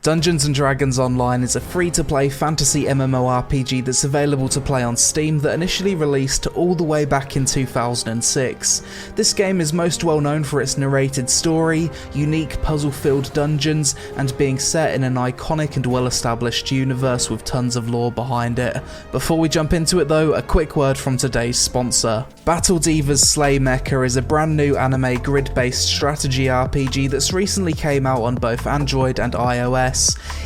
Dungeons & Dragons Online is a free-to-play fantasy MMORPG that's available to play on Steam that initially released all the way back in 2006. This game is most well known for its narrated story, unique puzzle-filled dungeons, and being set in an iconic and well-established universe with tons of lore behind it. Before we jump into it though, a quick word from today's sponsor. Battle Divas Slay Mecha is a brand new anime grid-based strategy RPG that's recently came out on both Android and iOS.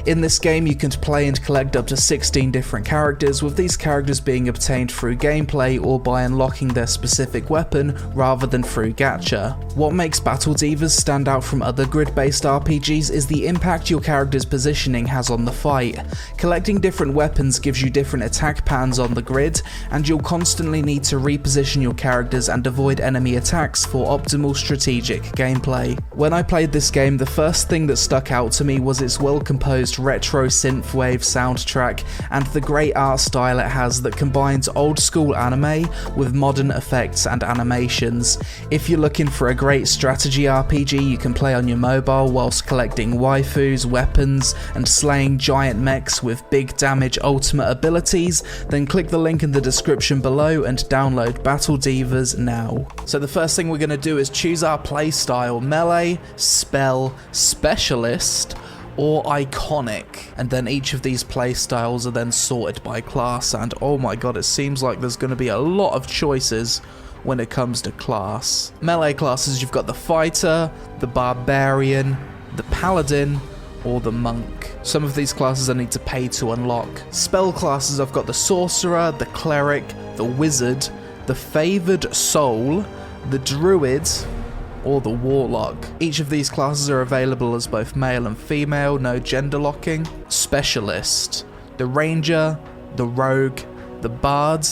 In this game you can play and collect up to 16 different characters, with these characters being obtained through gameplay or by unlocking their specific weapon rather than through gacha. What makes Battle Divas stand out from other grid-based RPGs is the impact your character's positioning has on the fight. Collecting different weapons gives you different attack patterns on the grid, and you'll constantly need to reposition your characters and avoid enemy attacks for optimal strategic gameplay. When I played this game, the first thing that stuck out to me was its well-composed retro synthwave soundtrack and the great art style it has that combines old-school anime with modern effects and animations. If you're looking for a great strategy RPG you can play on your mobile whilst collecting waifus, weapons, and slaying giant mechs with big damage ultimate abilities, then click the link in the description below and download Battle Divas now. So the first thing we're going to do is choose our playstyle: melee, spell, specialist, or iconic, and then each of these playstyles are then sorted by class, and oh my god, it seems like there's going to be a lot of choices when it comes to class. Melee classes, you've got the fighter, the barbarian, the paladin, or the monk. Some of these classes I need to pay to unlock. Spell classes, I've got the sorcerer, the cleric, the wizard, the favoured soul, the druid, or the warlock. Each of these classes are available as both male and female, no gender locking. Specialist, the ranger, the rogue, the bard,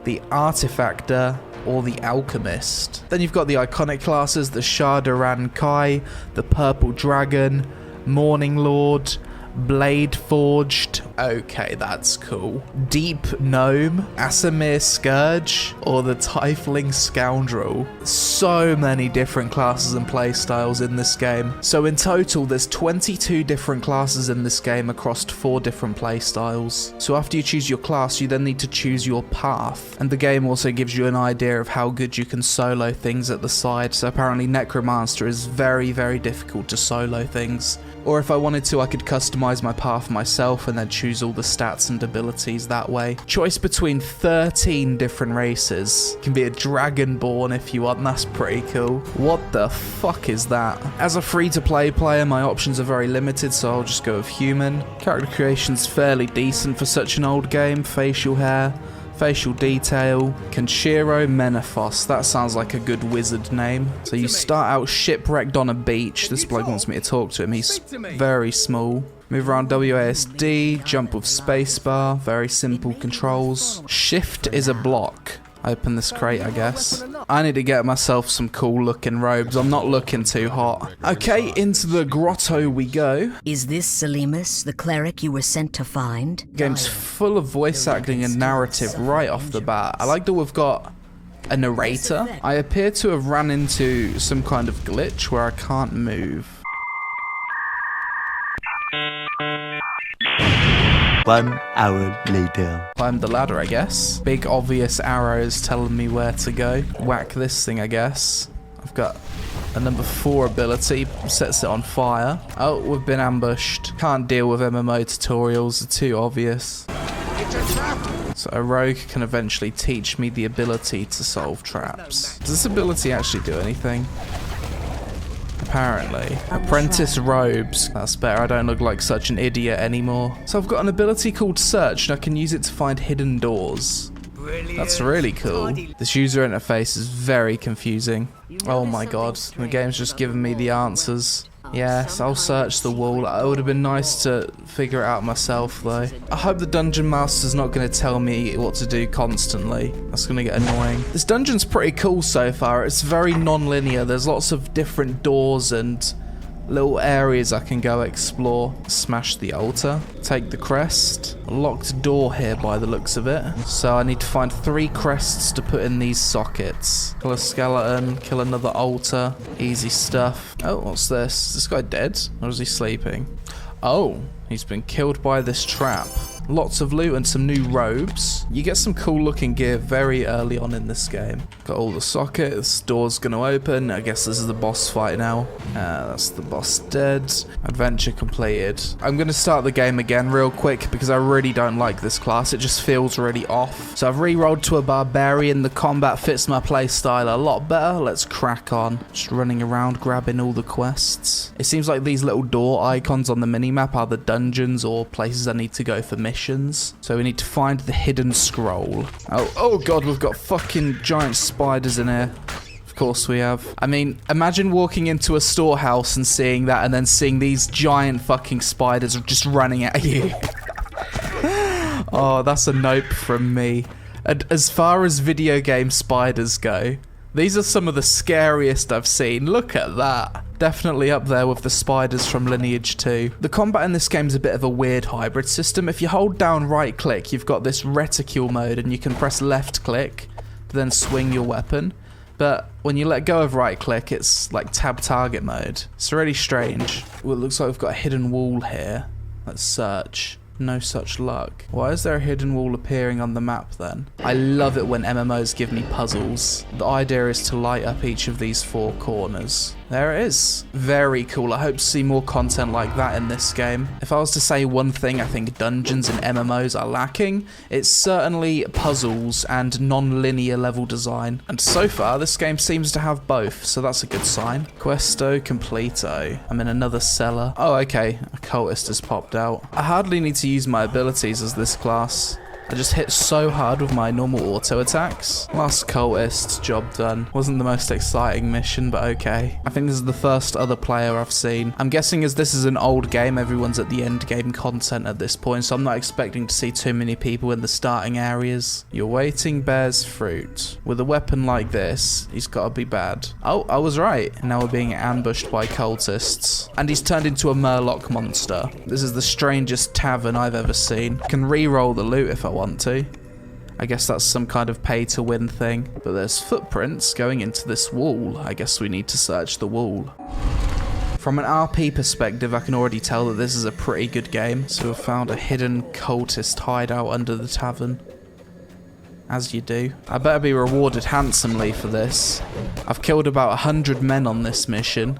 the artifactor, or the alchemist. Then you've got the iconic classes: the Shadaran Kai, the purple dragon, morning lord, blade forged, okay, that's cool, deep gnome, Asimir scourge, or the tiefling scoundrel. So many different classes and playstyles in this game. So in total there's 22 different classes in this game across 4 different playstyles. So after you choose your class you then need to choose your path, and the game also gives you an idea of how good you can solo things at the side. So apparently Necromancer is very difficult to solo things, or if I wanted to I could customize my path myself and then choose all the stats and abilities that way. Choice between 13 different races. Can be a dragonborn if you want, that's pretty cool. What the fuck is that? As a free-to-play player my options are very limited, so I'll just go with human. Character creation's fairly decent for such an old game. Facial hair, facial detail, Kenshiro Menaphos, that sounds like a good wizard name. So you start out shipwrecked on a beach. This bloke wants me to talk to him, he's very small. Move around WASD, jump with spacebar, very simple controls. Shift is a block. Open this crate, I guess. I need to get myself some cool looking robes. I'm not looking too hot. Okay, into the grotto we go. Is this Selimus, the cleric you were sent to find? Game's full of voice acting and narrative right off the bat. I like that we've got a narrator. I appear to have ran into some kind of glitch where I can't move. 1 hour later. Climb the ladder, I guess. Big obvious arrows telling me where to go. Whack this thing, I guess. I've got a number 4 ability, sets it on fire. Oh, we've been ambushed. Can't deal with MMO tutorials, they're too obvious. So a rogue can eventually teach me the ability to solve traps. Does this ability actually do anything? Apparently. Apprentice robes. That's better, I don't look like such an idiot anymore. So I've got an ability called search and I can use it to find hidden doors. That's really cool. This user interface is very confusing. Oh my god, the game's just giving me the answers. Yes, I'll search the wall. It would have been nice to figure it out myself though. I hope the dungeon master's not going to tell me what to do constantly. That's going to get annoying. This dungeon's pretty cool so far. It's very non-linear. There's lots of different doors and little areas I can go explore. Smash the altar, take the crest. A locked door here by the looks of it. So I need to find 3 crests to put in these sockets. Kill a skeleton, kill another altar. Easy stuff. Oh, what's this? Is this guy dead? Or is he sleeping? Oh, he's been killed by this trap. Lots of loot and some new robes. You get some cool looking gear very early on in this game. Got all the sockets, door's gonna open. I guess this is the boss fight now. That's the boss dead. Adventure completed. I'm gonna start the game again real quick because I really don't like this class. It just feels really off. So I've re-rolled to a barbarian. The combat fits my playstyle a lot better. Let's crack on. Just running around grabbing all the quests. It seems like these little door icons on the minimap are the dungeons or places I need to go for missions. So we need to find the hidden scroll. Oh god, we've got fucking giant spiders in here. Of course we have. I mean, imagine walking into a storehouse and seeing that and then seeing these giant fucking spiders just running at you. Oh, that's a nope from me. And as far as video game spiders go, these are some of the scariest I've seen. Look at that. Definitely up there with the spiders from Lineage 2. The combat in this game is a bit of a weird hybrid system. If you hold down right click, you've got this reticule mode and you can press left click to then swing your weapon. But when you let go of right click, it's like tab target mode. It's really strange. Well, it looks like we've got a hidden wall here. Let's search. No such luck. Why is there a hidden wall appearing on the map then? I love it when MMOs give me puzzles. The idea is to light up each of these 4 corners. There it is. Very cool. I hope to see more content like that in this game. If I was to say one thing I think dungeons and MMOs are lacking, it's certainly puzzles and non-linear level design. And so far, this game seems to have both, so that's a good sign. Questo completo. I'm in another cellar. Oh, okay. A cultist has popped out. I hardly need to use my abilities as this class. I just hit so hard with my normal auto attacks. Last cultist, job done. Wasn't the most exciting mission, but okay. I think this is the first other player I've seen. I'm guessing as this is an old game, everyone's at the end game content at this point, so I'm not expecting to see too many people in the starting areas. Your waiting bears fruit. With a weapon like this, he's gotta be bad. Oh, I was right. Now we're being ambushed by cultists. And he's turned into a Murloc monster. This is the strangest tavern I've ever seen. I can re-roll the loot if I want to. I guess that's some kind of pay to win thing. But there's footprints going into this wall. I guess we need to search the wall. From an RP perspective, I can already tell that this is a pretty good game. So we've found a hidden cultist hideout under the tavern. As you do. I better be rewarded handsomely for this. I've killed about 100 men on this mission.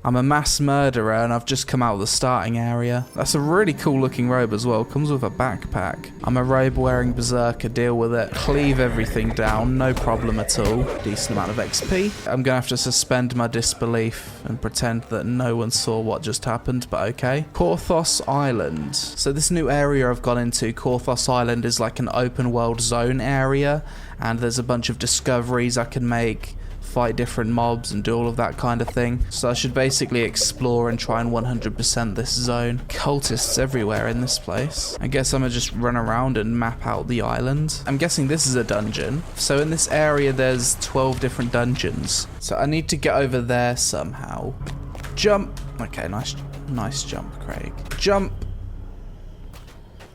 I'm a mass murderer and I've just come out of the starting area. That's a really cool looking robe as well. Comes with a backpack. I'm a robe wearing berserker, deal with it. Cleave everything down, no problem at all. Decent amount of XP. I'm gonna have to suspend my disbelief and pretend that no one saw what just happened, but okay. Korthos Island. So this new area I've gone into, Korthos Island, is like an open world zone area, and there's a bunch of discoveries I can make, fight different mobs and do all of that kind of thing. So I should basically explore and try and 100% this zone. Cultists everywhere in this place. I guess I'm gonna just run around and map out the island. I'm guessing this is a dungeon. So in this area there's 12 different dungeons. So I need to get over there somehow. Jump. Okay, nice jump, Craig. Jump.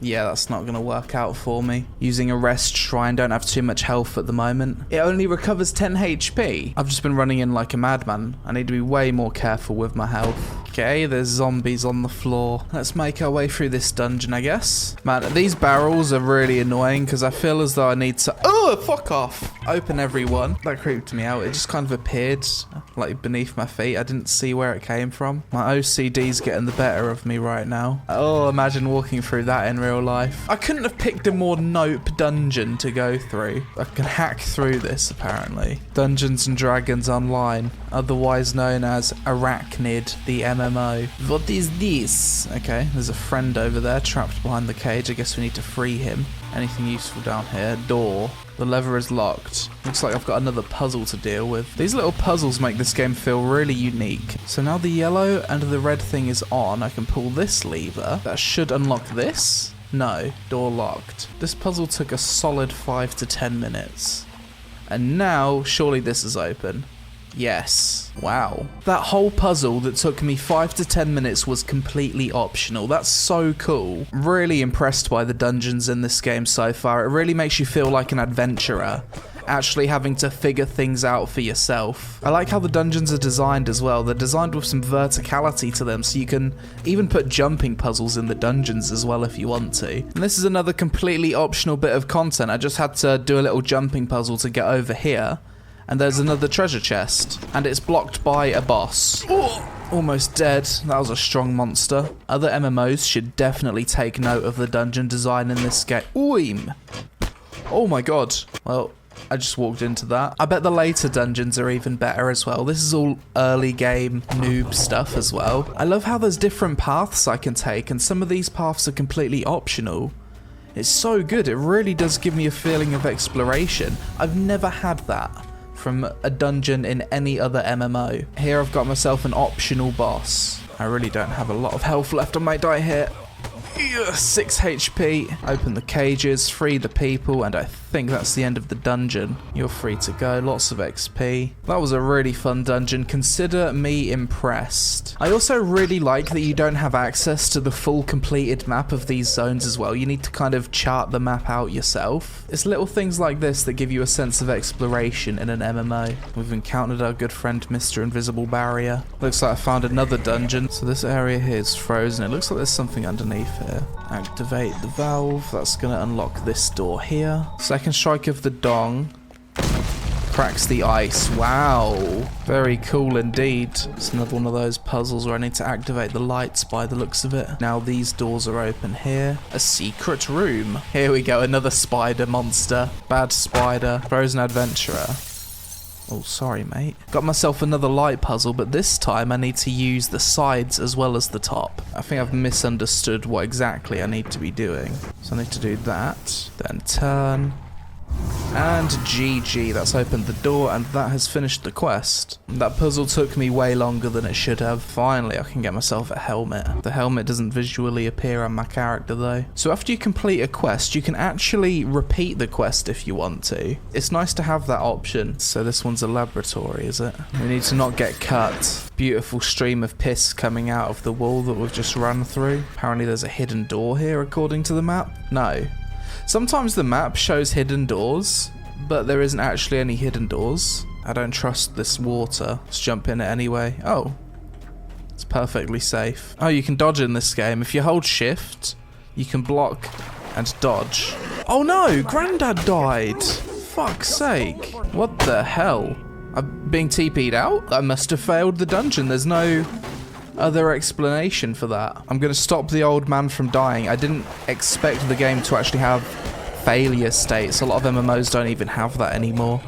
Yeah, that's not going to work out for me. Using a rest shrine, don't have too much health at the moment. It only recovers 10 HP. I've just been running in like a madman. I need to be way more careful with my health. Okay, there's zombies on the floor. Let's make our way through this dungeon, I guess. Man, these barrels are really annoying because I feel as though I need to... Oh, fuck off. Open everyone. That creeped me out. It just kind of appeared like beneath my feet. I didn't see where it came from. My OCD's getting the better of me right now. Oh, imagine walking through that in real life. I couldn't have picked a more nope dungeon to go through. I can hack through this, apparently. Dungeons and Dragons Online, otherwise known as Arachnid, the MMO. What is this? Okay, there's a friend over there trapped behind the cage. I guess we need to free him. Anything useful down here? Door. The lever is locked. Looks like I've got another puzzle to deal with. These little puzzles make this game feel really unique. So now the yellow and the red thing is on. I can pull this lever. That should unlock this. No, door locked. This puzzle took a solid 5 to 10 minutes. And now, surely this is open. Yes. Wow. That whole puzzle that took me 5 to 10 minutes was completely optional. That's so cool. Really impressed by the dungeons in this game so far. It really makes you feel like an adventurer. actually having to figure things out for yourself. I like how the dungeons are designed as well. They're designed with some verticality to them, so you can even put jumping puzzles in the dungeons as well if you want to. And this is another completely optional bit of content. I just had to do a little jumping puzzle to get over here, and there's another treasure chest, and it's blocked by a boss. Oh, almost dead. That was a strong monster. Other MMOs should definitely take note of the dungeon design in this game. Oim! Oh my god. Well, I just walked into that. I bet the later dungeons are even better as well. This is all early game noob stuff as well. I love how there's different paths I can take, and some of these paths are completely optional. It's so good. It really does give me a feeling of exploration. I've never had that from a dungeon in any other MMO. Here I've got myself an optional boss. I really don't have a lot of health left. I might die here. 6 HP. Open the cages, free the people, and I think that's the end of the dungeon. You're free to go. Lots of XP. That was a really fun dungeon. Consider me impressed. I also really like that you don't have access to the full completed map of these zones as well. You need to kind of chart the map out yourself. It's little things like this that give you a sense of exploration in an MMO. We've encountered our good friend Mr. Invisible Barrier. Looks like I found another dungeon. So this area here is frozen. It looks like there's something underneath here. Activate the valve. That's going to unlock this door here. Second strike of the dong cracks the ice. Wow. Very cool indeed. It's another one of those puzzles where I need to activate the lights by the looks of it. Now these doors are open here. A secret room. Here we go. Another spider monster. Bad spider. Frozen adventurer. Oh, sorry, mate. Got myself another light puzzle, but this time I need to use the sides as well as the top. I think I've misunderstood what exactly I need to be doing. So I need to do that, then turn, and GG. That's opened the door, and that has finished the quest. That puzzle took me way longer than it should have. Finally, I can get myself a helmet. The helmet doesn't visually appear on my character though. So after you complete a quest, you can actually repeat the quest if you want to. It's nice to have that option. So this one's a laboratory, is it? We need to not get cut. Beautiful stream of piss coming out of the wall that we've just run through. Apparently there's a hidden door here according to the map. No. Sometimes the map shows hidden doors, but there isn't actually any hidden doors. I don't trust this water. Let's jump in it anyway. Oh, it's perfectly safe. Oh, you can dodge in this game. If you hold shift, you can block and dodge. Oh no, Grandad died. Fuck's sake. What the hell? I'm being TP'd out? I must have failed the dungeon. There's no other explanation for that. I'm going to stop the old man from dying. I didn't expect the game to actually have failure states. A lot of MMOs don't even have that anymore.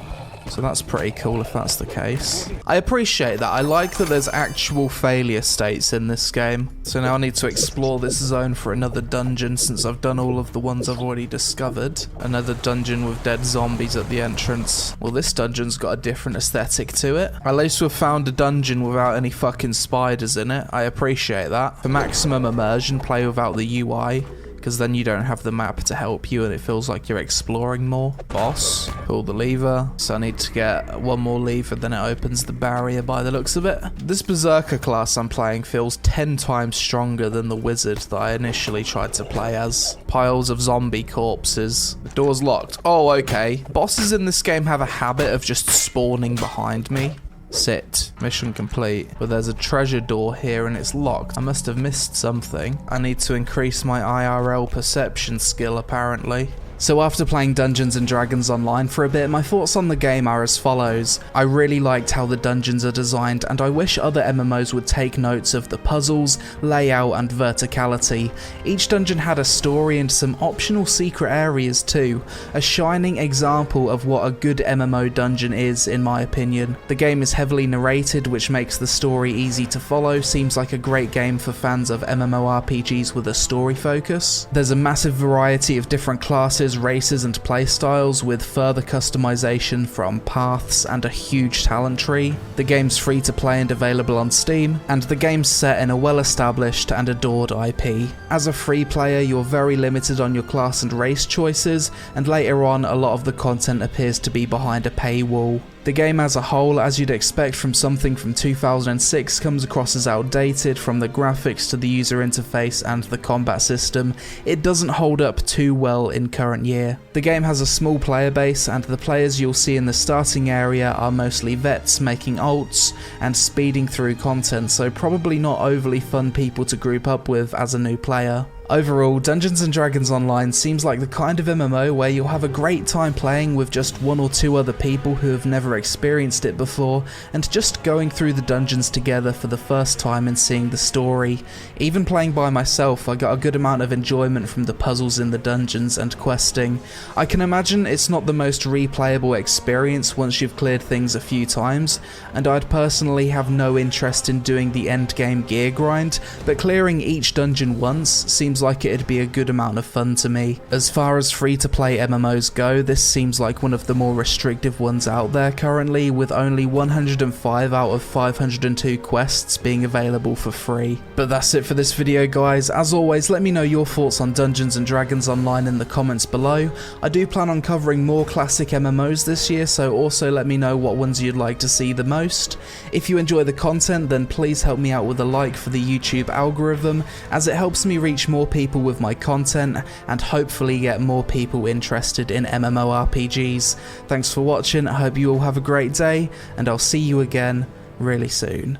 So that's pretty cool if that's the case. I appreciate that. I like that there's actual failure states in this game. So now I need to explore this zone for another dungeon since I've done all of the ones I've already discovered. Another dungeon with dead zombies at the entrance. Well, this dungeon's got a different aesthetic to it. At least we've found a dungeon without any fucking spiders in it. I appreciate that. For maximum immersion, play without the UI, because then you don't have the map to help you and it feels like you're exploring more. Boss, pull the lever. So I need to get one more lever, then it opens the barrier by the looks of it. This Berserker class I'm playing feels 10 times stronger than the wizard that I initially tried to play as. Piles of zombie corpses. The door's locked. Oh, okay. Bosses in this game have a habit of just spawning behind me. Sit. Mission complete. But there's a treasure door here and it's locked. I must have missed something. I need to increase my IRL perception skill apparently. So after playing Dungeons & Dragons Online for a bit, my thoughts on the game are as follows. I really liked how the dungeons are designed, and I wish other MMOs would take notes of the puzzles, layout and verticality. Each dungeon had a story and some optional secret areas too, a shining example of what a good MMO dungeon is in my opinion. The game is heavily narrated, which makes the story easy to follow, seems like a great game for fans of MMORPGs with a story focus. There's a massive variety of different classes, races and playstyles with further customization from paths and a huge talent tree. The game's free to play and available on Steam, and the game's set in a well-established and adored IP. As a free player, you're very limited on your class and race choices, and later on a lot of the content appears to be behind a paywall. The game as a whole, as you'd expect from something from 2006, comes across as outdated from the graphics to the user interface and the combat system. It doesn't hold up too well in current year. The game has a small player base, and the players you'll see in the starting area are mostly vets making ults and speeding through content, so probably not overly fun people to group up with as a new player. Overall, Dungeons & Dragons Online seems like the kind of MMO where you'll have a great time playing with just one or two other people who have never experienced it before, and just going through the dungeons together for the first time and seeing the story. Even playing by myself, I got a good amount of enjoyment from the puzzles in the dungeons and questing. I can imagine it's not the most replayable experience once you've cleared things a few times, and I'd personally have no interest in doing the endgame gear grind, but clearing each dungeon once seems like it'd be a good amount of fun to me. As far as free-to-play MMOs go, this seems like one of the more restrictive ones out there currently, with only 105 out of 502 quests being available for free. But that's it for this video, guys. As always, let me know your thoughts on Dungeons & Dragons Online in the comments below. I do plan on covering more classic MMOs this year, so also let me know what ones you'd like to see the most. If you enjoy the content, then please help me out with a like for the YouTube algorithm, as it helps me reach more people with my content and hopefully get more people interested in MMORPGs. Thanks for watching, I hope you all have a great day, and I'll see you again really soon.